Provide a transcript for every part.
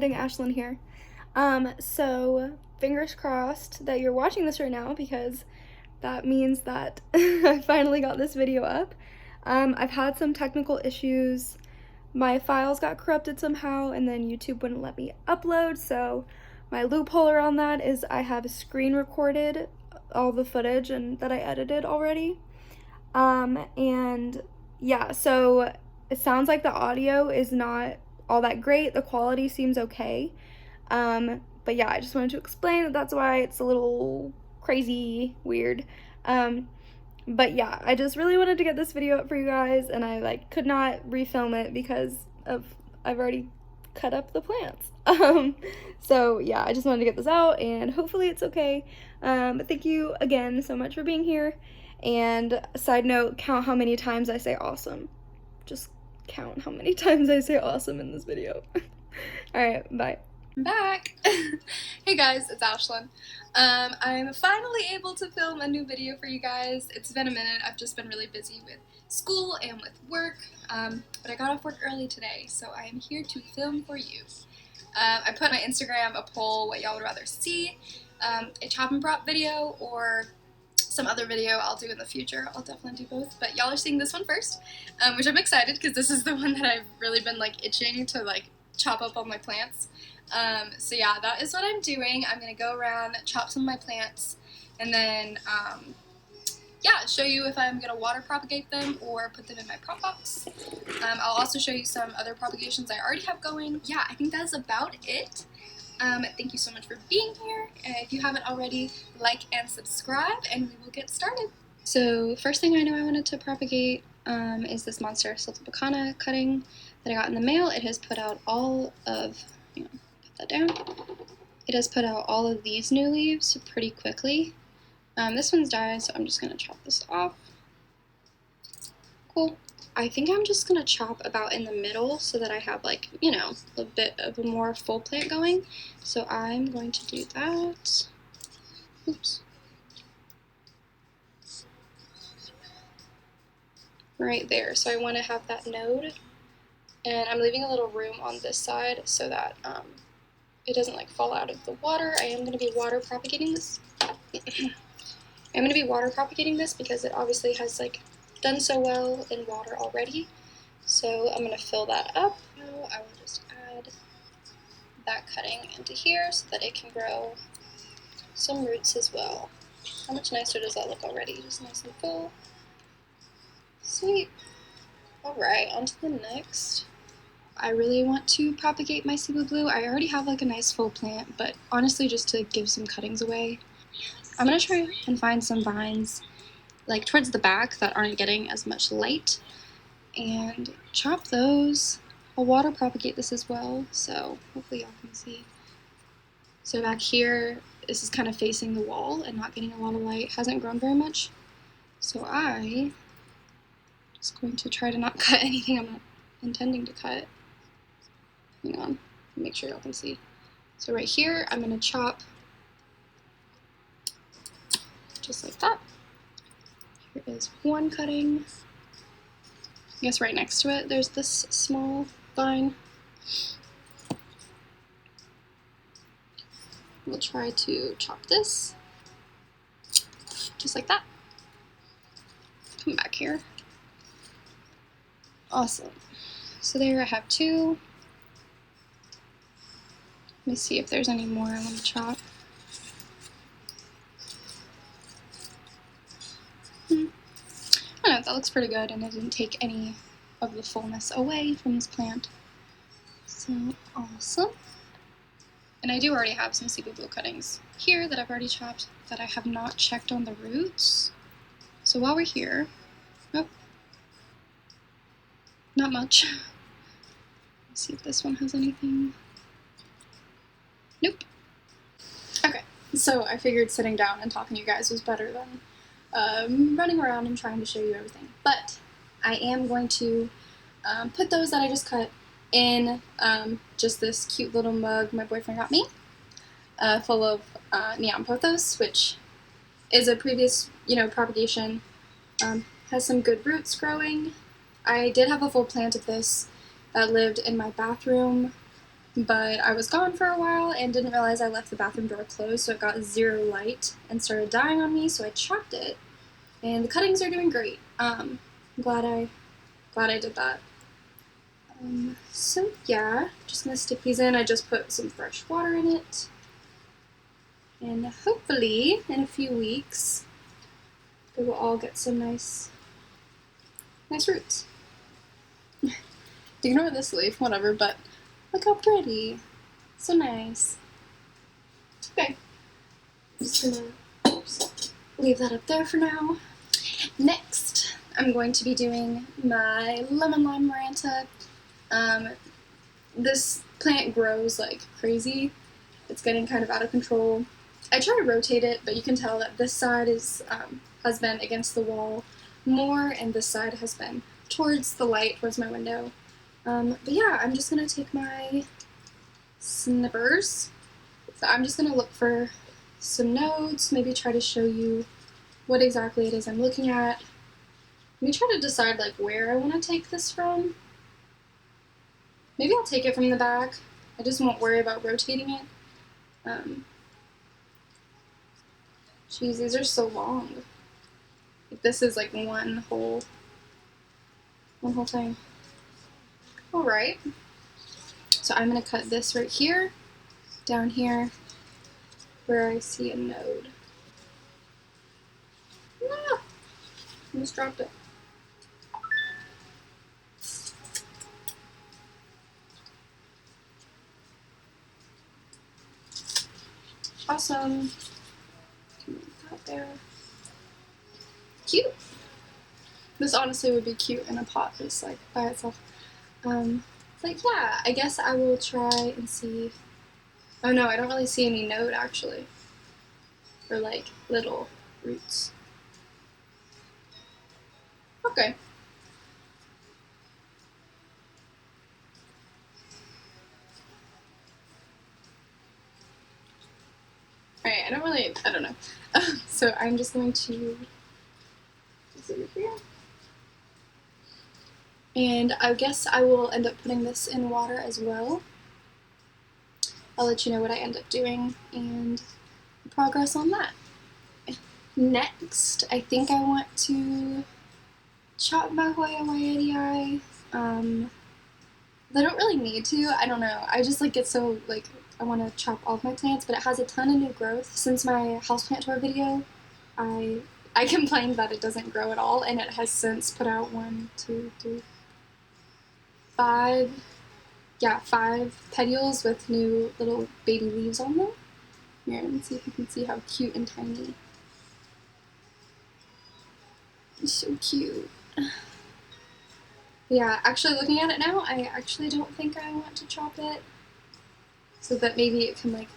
Gardening Ashlyn here. So fingers crossed that you're watching this right now because that means that I finally got this video up. I've had some technical issues. My files got corrupted somehow and then YouTube wouldn't let me upload, so my loophole around that is I have screen recorded all the footage and that I edited already. And yeah, so it sounds like the audio is not all that great. The quality seems okay. But yeah, I just wanted to explain that that's why it's a little crazy weird. But yeah, I just really wanted to get this video up for you guys, and I could not refilm it because I've already cut up the plants. So yeah, I just wanted to get this out and hopefully it's okay. But thank you again so much for being here. And side note, count how many times I say awesome. Just count how many times I say awesome in this video. Alright, bye. I'm back! Hey guys, it's Ashlyn. I'm finally able to film a new video for you guys. It's been a minute. I've just been really busy with school and with work, but I got off work early today, so I am here to film for you. I put on my Instagram a poll what y'all would rather see, a chop and prop video or some other video I'll do in the future. I'll definitely do both, but y'all are seeing this one first, which I'm excited because this is the one that I've really been itching to chop up all my plants. So yeah, that is what I'm doing. I'm gonna go around, chop some of my plants, and then yeah, show you if I'm gonna water propagate them or put them in my prop box. I'll also show you some other propagations I already have going. Yeah, I think that's about it. Thank you so much for being here. If you haven't already, like and subscribe, and we will get started. So first thing I know I wanted to propagate is this Monstera siltepecana cutting that I got in the mail. It has put out all of, hang on, put that down. It has put out all of these new leaves pretty quickly. This one's died, so I'm just gonna chop this off. Cool. I think I'm just gonna chop about in the middle so that I have a bit of a more full plant going. So I'm going to do that. Oops. Right there. So I want to have that node, and I'm leaving a little room on this side so that it doesn't fall out of the water. I am going to be water propagating this. I'm going to be water propagating this because it obviously has done so well in water already. So I'm going to fill that up. Now I will just add that cutting into here so that it can grow some roots as well. How much nicer does that look already? Just nice and full. Sweet. Alright, on to the next. I really want to propagate my sea blue. I already have a nice full plant, but honestly just to give some cuttings away. I'm going to try and find some vines towards the back that aren't getting as much light and chop those. I'll water propagate this as well, so hopefully y'all can see. So back here, this is kind of facing the wall and not getting a lot of light. Hasn't grown very much. So I'm just going to try to not cut anything I'm not intending to cut. Hang on, make sure y'all can see. So right here, I'm going to chop just like that. Here is one cutting. I guess right next to it, there's this small vine. We'll try to chop this, just like that. Come back here. Awesome. So there I have two. Let me see if there's any more I want to chop. I don't know, that looks pretty good, and it didn't take any of the fullness away from this plant. So awesome. And I do already have some sea blue cuttings here that I've already chopped that I have not checked on the roots. So while we're here, oh, not much. Let's see if this one has anything. Nope. Okay, so I figured sitting down and talking to you guys was better than running around and trying to show you everything. But I am going to put those that I just cut in just this cute little mug my boyfriend got me, full of neon pothos, which is a previous, propagation. Has some good roots growing. I did have a full plant of this that lived in my bathroom but I was gone for a while and didn't realize I left the bathroom door closed, so it got zero light and started dying on me, so I chopped it. And the cuttings are doing great. Glad I did that. So yeah, just gonna stick these in. I just put some fresh water in it. And hopefully, in a few weeks, they will all get some nice roots. Ignore this leaf, whatever, but look how pretty. So nice. Okay. I'm just gonna leave that up there for now. Next, I'm going to be doing my Lime Maranta. This plant grows like crazy. It's getting kind of out of control. I try to rotate it, but you can tell that this side has been against the wall more, and this side has been towards the light, towards my window. But yeah, I'm just gonna take my snippers. So I'm just gonna look for some nodes, maybe try to show you what exactly it is I'm looking at. Let me try to decide like where I want to take this from. Maybe I'll take it from the back. I just won't worry about rotating it. Geez, these are so long. This is like one whole thing. All right. So I'm gonna cut this right here, down here, where I see a node. Ah, I just dropped it. Awesome. Out there. Cute. This honestly would be cute in a pot, just like by itself. Like yeah, I guess I will try and see. Oh no, I don't really see any node actually, or like little roots. Okay. Alright, I don't know. So I'm just going to over here. And I guess I will end up putting this in water as well. I'll let you know what I end up doing and progress on that. Next, I think I want to chop my Hoya Hoyadii. I don't really need to, I don't know. I just like get so like I want to chop all of my plants, but it has a ton of new growth. Since my houseplant tour video, I complained that it doesn't grow at all, and it has since put out 5 petioles with new little baby leaves on them. Here, let me see if you can see how cute and tiny. It's so cute. Yeah, actually looking at it now, I actually don't think I want to chop it, so that maybe it can like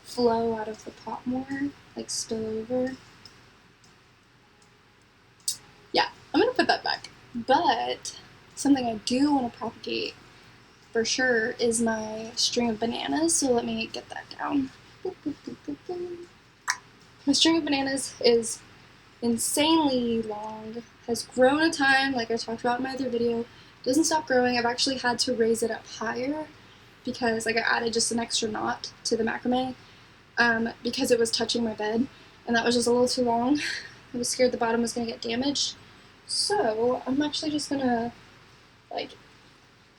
flow out of the pot more, like spill over. Yeah, I'm gonna put that back. But something I do want to propagate for sure is my string of bananas, so let me get that down. My string of bananas is insanely long, has grown a ton, like I talked about in my other video, doesn't stop growing. I've actually had to raise it up higher because like I added just an extra knot to the macrame because it was touching my bed, and that was just a little too long. I was scared the bottom was going to get damaged. So I'm actually just going to like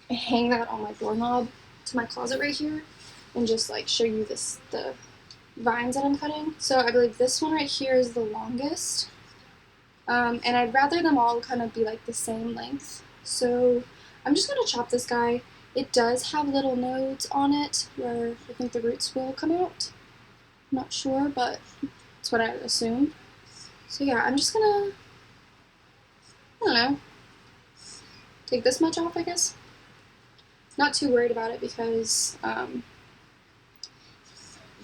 hang that on my doorknob to my closet right here and just like show you the vines that I'm cutting. So I believe this one right here is the longest. And I'd rather them all kind of be like the same length. So I'm just going to chop this guy. It does have little nodes on it where I think the roots will come out. I'm not sure, but that's what I would assume. So yeah, I'm just gonna, I don't know, take this much off, I guess. Not too worried about it because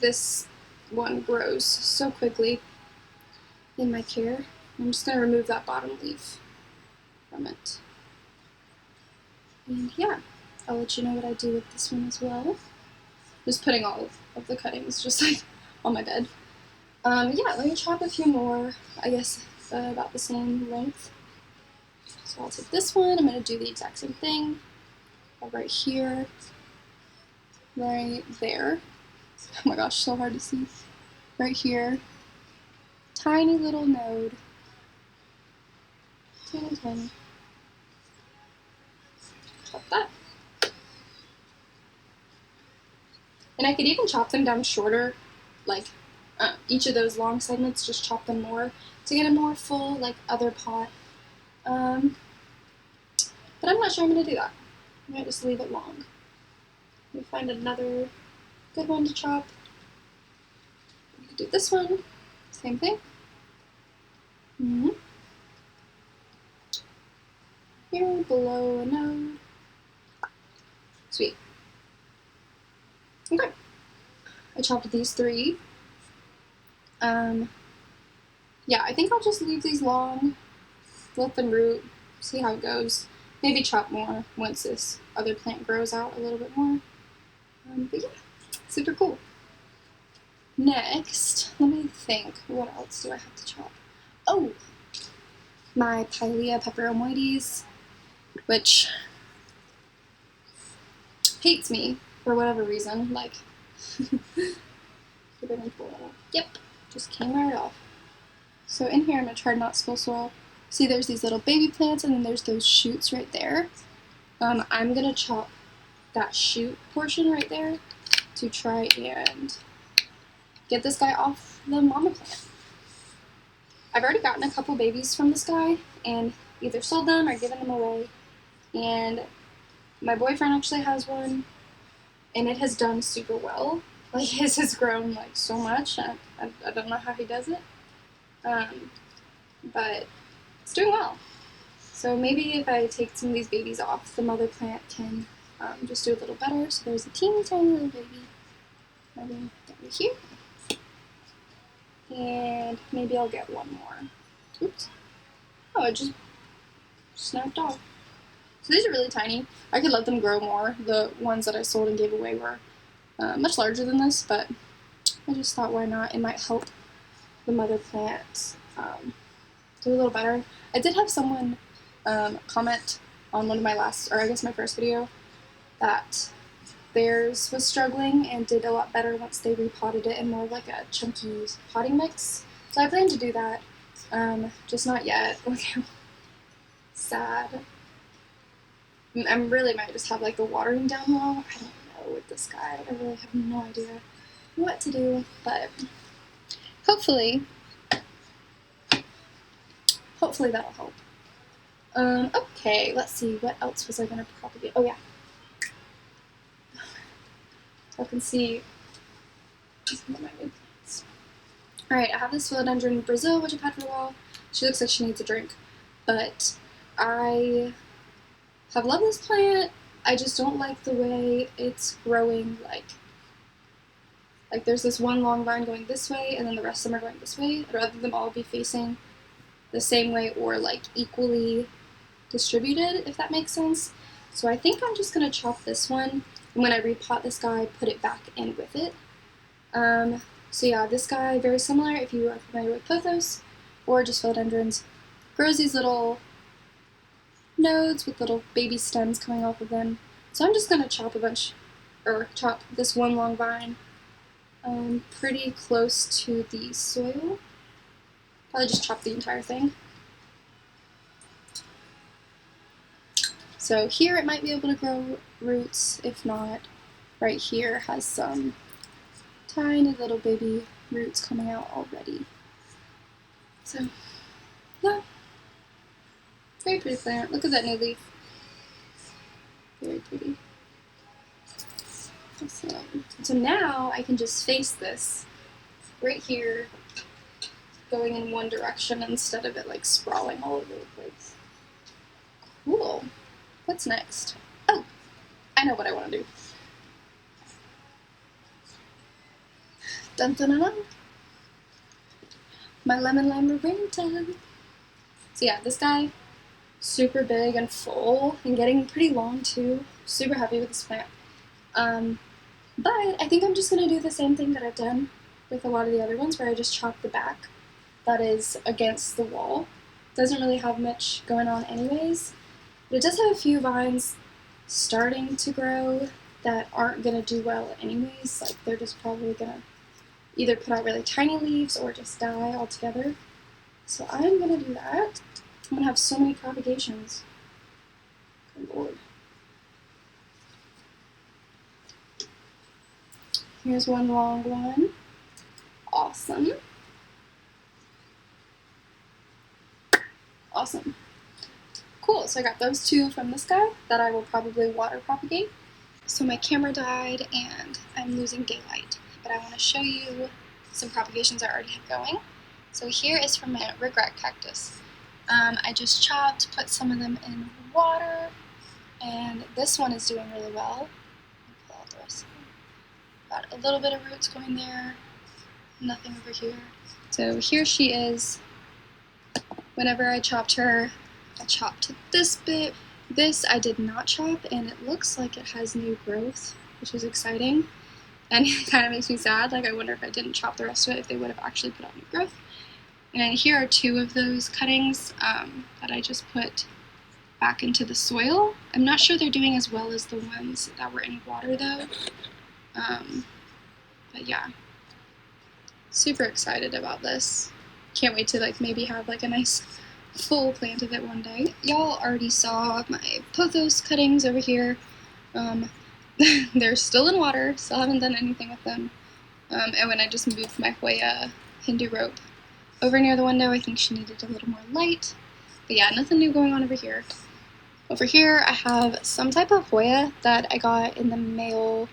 this one grows so quickly in my care. I'm just gonna remove that bottom leaf from it. And yeah, I'll let you know what I do with this one as well. Just putting all of the cuttings just like on my bed. Yeah, let me chop a few more, I guess about the same length. So I'll take this one, I'm going to do the exact same thing right here. right there. Oh my gosh, so hard to see. Right here. Tiny little node. Tiny, tiny. Chop that. And I could even chop them down shorter, like each of those long segments, just chop them more to get a more full, like, other pot. But I'm not sure I'm going to do that. I might just leave it long. Let me find another good one to chop. We could do this one. Same thing. Here, below a node. Sweet. Okay. I chopped these 3. Yeah, I think I'll just leave these long, let them root, see how it goes. Maybe chop more once this other plant grows out a little bit more. But yeah, super cool. Next, let me think, what else do I have to chop? Oh, my Philo Peperomia, which hates me for whatever reason. Like, yep, just came right off. So in here, I'm going to try not to spill soil. See, there's these little baby plants, and then there's those shoots right there. I'm going to chop that shoot portion right there to try and get this guy off the mama plant. I've already gotten a couple babies from this guy, and either sold them or given them away. And my boyfriend actually has one, and it has done super well. Like, his has grown, like, so much. I don't know how he does it. But it's doing well. So maybe if I take some of these babies off, the mother plant can just do a little better. So there's a teeny tiny little baby right here. And maybe I'll get one more. Oops. Oh, it just snapped off. So these are really tiny. I could let them grow more. The ones that I sold and gave away were much larger than this, but I just thought, why not? It might help the mother plant do a little better. I did have someone comment on one of my last, or I guess my first video, that theirs was struggling and did a lot better once they repotted it in more like a chunky potting mix. So I plan to do that, just not yet. Sad. I really might just have like the watering down wrong. I don't know with this guy. I really have no idea what to do, but hopefully that'll help. Okay, let's see, what else was I gonna propagate? Oh yeah. So I can see some of my new plants. Alright, I have this Philodendron Brazil, which I've had for a while. She looks like she needs a drink, but I have loved this plant. I just don't like the way it's growing, like there's this one long vine going this way, and then the rest of them are going this way. I'd rather them all be facing the same way or like equally distributed, if that makes sense. So I think I'm just going to chop this one, and when I repot this guy, put it back in with it. So yeah, this guy, very similar if you are familiar with Pothos, or just philodendrons, grows these little nodes with little baby stems coming off of them. So I'm just going to chop chop this one long vine pretty close to the soil. Probably just chop the entire thing. So here it might be able to grow roots, if not, right here has some tiny little baby roots coming out already. So, yeah. Very pretty plant. Look at that new leaf. Very pretty. Awesome. So now I can just face this right here, going in one direction instead of it like sprawling all over the place. Cool. What's next? Oh, I know what I want to do. Dun dun dun dun. My Lime Maranta. So yeah, this guy, super big and full and getting pretty long too. Super happy with this plant. But I think I'm just going to do the same thing that I've done with a lot of the other ones, where I just chop the back that is against the wall. Doesn't really have much going on anyways, but it does have a few vines starting to grow. that aren't going to do well anyways. Like, they're just probably going to either put out really tiny leaves or just die altogether. So I'm going to do that. I'm going to have so many propagations. Good Lord. Here's one long one. Awesome. Awesome. Cool, so I got those two from this guy that I will probably water propagate. So my camera died and I'm losing daylight, but I want to show you some propagations I already have going. So here is from my regret cactus. I just chopped, put some of them in water, and this one is doing really well. Pull out the rest of them. Got a little bit of roots going there, nothing over here. So here she is. Whenever I chopped her, I chopped this bit. This I did not chop, and it looks like it has new growth, which is exciting. And it kind of makes me sad. Like, I wonder if I didn't chop the rest of it, if they would have actually put out new growth. And here are two of those cuttings that I just put back into the soil. I'm not sure they're doing as well as the ones that were in water, though. But yeah, super excited about this. Can't wait to like maybe have like a nice full plant of it one day. Y'all already saw my pothos cuttings over here. They're still in water, still haven't done anything with them. And when I just moved my Hoya Hindu rope over near the window, I think she needed a little more light. But yeah, nothing new going on over here. Over here, I have some type of Hoya that I got in the mail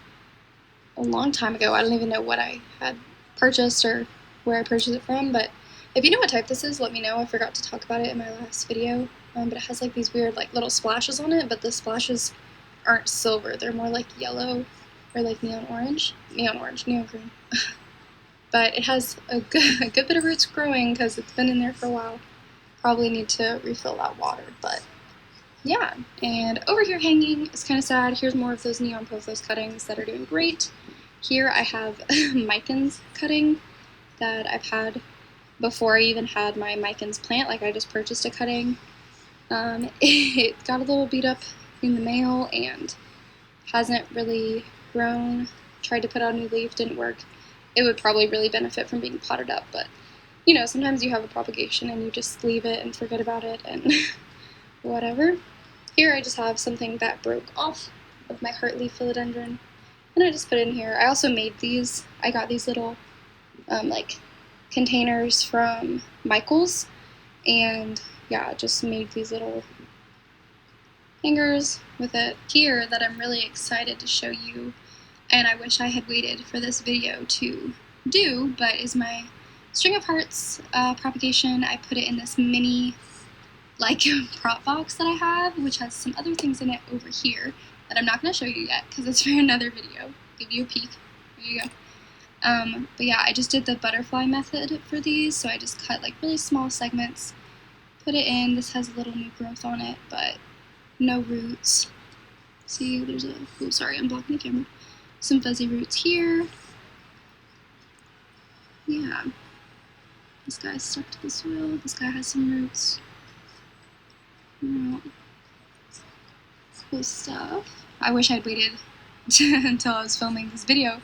a long time ago. I don't even know what I had purchased or where I purchased it from, but if you know what type this is, let me know. I forgot to talk about it in my last video, but it has like these weird like little splashes on it, but the splashes aren't silver. They're more like yellow or like neon green. But it has a good bit of roots growing because it's been in there for a while. Probably need to refill that water, but yeah. And over here hanging is kind of sad. Here's more of those neon pothos cuttings that are doing great. Here I have Micans cutting that I've had before I even had my Micans plant. Like, I just purchased a cutting. It got a little beat up in the mail and hasn't really grown. Tried to put out a new leaf, didn't work. It would probably really benefit from being potted up, but you know, sometimes you have a propagation and you just leave it and forget about it and whatever. Here I just have something that broke off of my heartleaf philodendron, and I just put it in here. I also made these. I got these little like containers from Michael's, and yeah, just made these little hangers with it here that I'm really excited to show you, and I wish I had waited for this video to do, but is my string of hearts propagation. I put it in this mini like prop box that I have, which has some other things in it over here that I'm not going to show you yet because it's for another video. Give you a peek. There you go. But yeah, I just did the butterfly method for these, so I just cut like really small segments, put it in. This has a little new growth on it, but no roots. See, there's a, oh sorry, I'm blocking the camera. Some fuzzy roots here. Yeah. This guy's stuck to the soil. This guy has some roots. Yeah. Cool stuff. I wish I'd waited until I was filming this video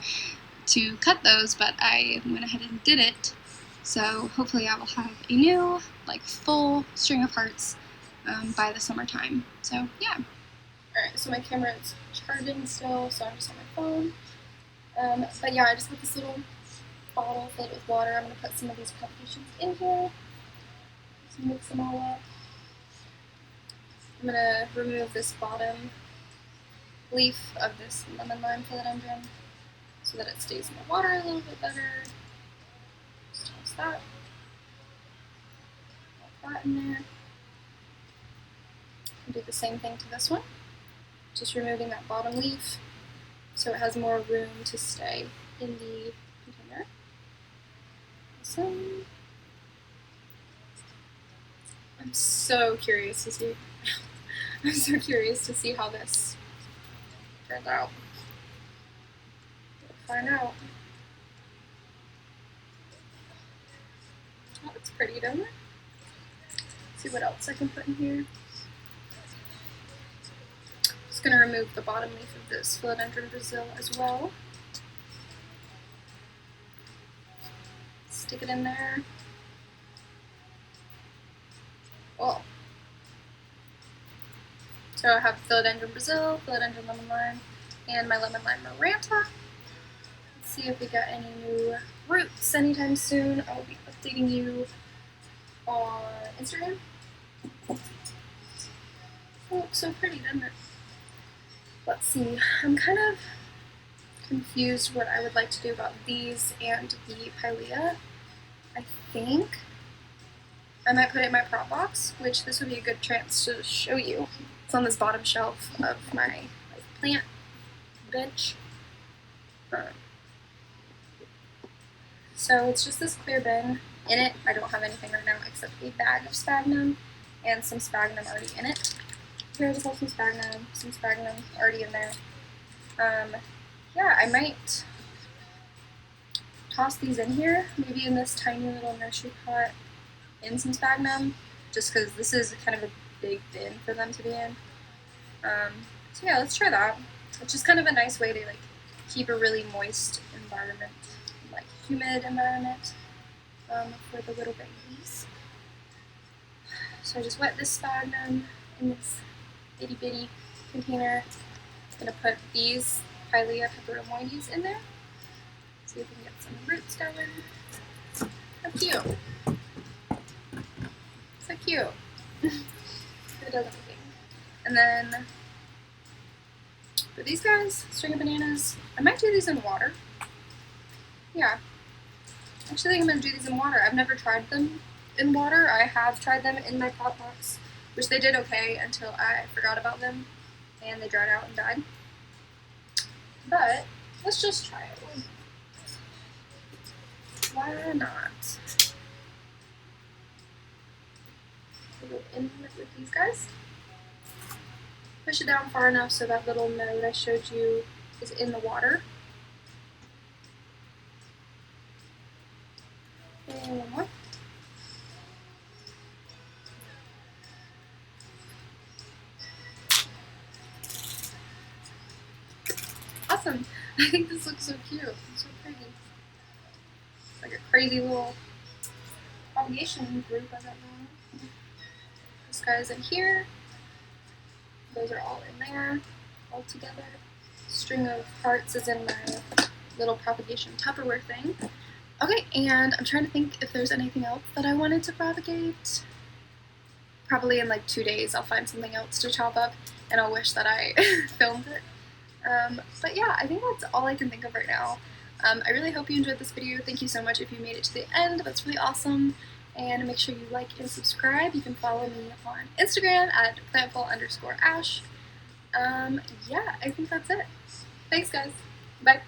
to cut those, but I went ahead and did it. So hopefully I will have a new, like, full string of hearts by the summertime. So yeah. Alright, so my camera is charging still, so I'm just on my phone. But yeah, I just have this little bottle filled with water. I'm going to put some of these propagations in here. Just mix them all up. I'm going to remove this bottom leaf of this lemon lime philodendron so that it stays in the water a little bit better. Just toss that. Put that in there. And do the same thing to this one. Just removing that bottom leaf so it has more room to stay in the container. Awesome. I'm so curious to see. I'm so curious to see how this turns out. We'll find out. Oh, it's pretty, doesn't it? Let's see what else I can put in here. Just just going to remove the bottom leaf of this Philodendron Brasil as well. Stick it in there. Oh. So I have Philodendron Brasil, Philodendron Lemon Lime, and my Lemon Lime Maranta. Let's see if we got any new roots anytime soon. I'll be updating you on Instagram. It looks so pretty, doesn't it? Let's see. I'm kind of confused what I would like to do about these and the Pilea. I think I might put it in my prop box, which this would be a good chance to show you. It's on this bottom shelf of my plant bench. So it's just this clear bin. In it, I don't have anything right now except a bag of sphagnum and some sphagnum already in it. Here I just have some sphagnum already in there. Yeah, I might toss these in here, maybe in this tiny little nursery pot in some sphagnum, just because this is kind of a big bin for them to be in. So yeah, let's try that. It's just kind of a nice way to keep a really moist environment, humid environment for the little babies. So I just wet this sphagnum in this itty bitty container. I'm gonna put these Pilea peperomoides in there. See if we can get some roots going. How cute! So cute. It does everything. And then for these guys, string of bananas. I might do these in water. Yeah. Actually, I think I'm going to do these in water. I've never tried them in water. I have tried them in my pot box, which they did okay until I forgot about them and they dried out and died. But let's just try it. Why not? Go in with these guys. Push it down far enough so that little node I showed you is in the water. And one more. Awesome. I think this looks so cute. It's so pretty. It's like a crazy little propagation group, I don't know. This guy's in here. Those are all in there, all together. String of hearts is in my little propagation Tupperware thing. Okay, and I'm trying to think if there's anything else that I wanted to propagate. Probably in 2 days I'll find something else to chop up, and I'll wish that I filmed it. But yeah, I think that's all I can think of right now. I really hope you enjoyed this video. Thank you so much if you made it to the end. That's really awesome. And make sure you like and subscribe. You can follow me on Instagram at plantful_ash. Yeah, I think that's it. Thanks, guys. Bye.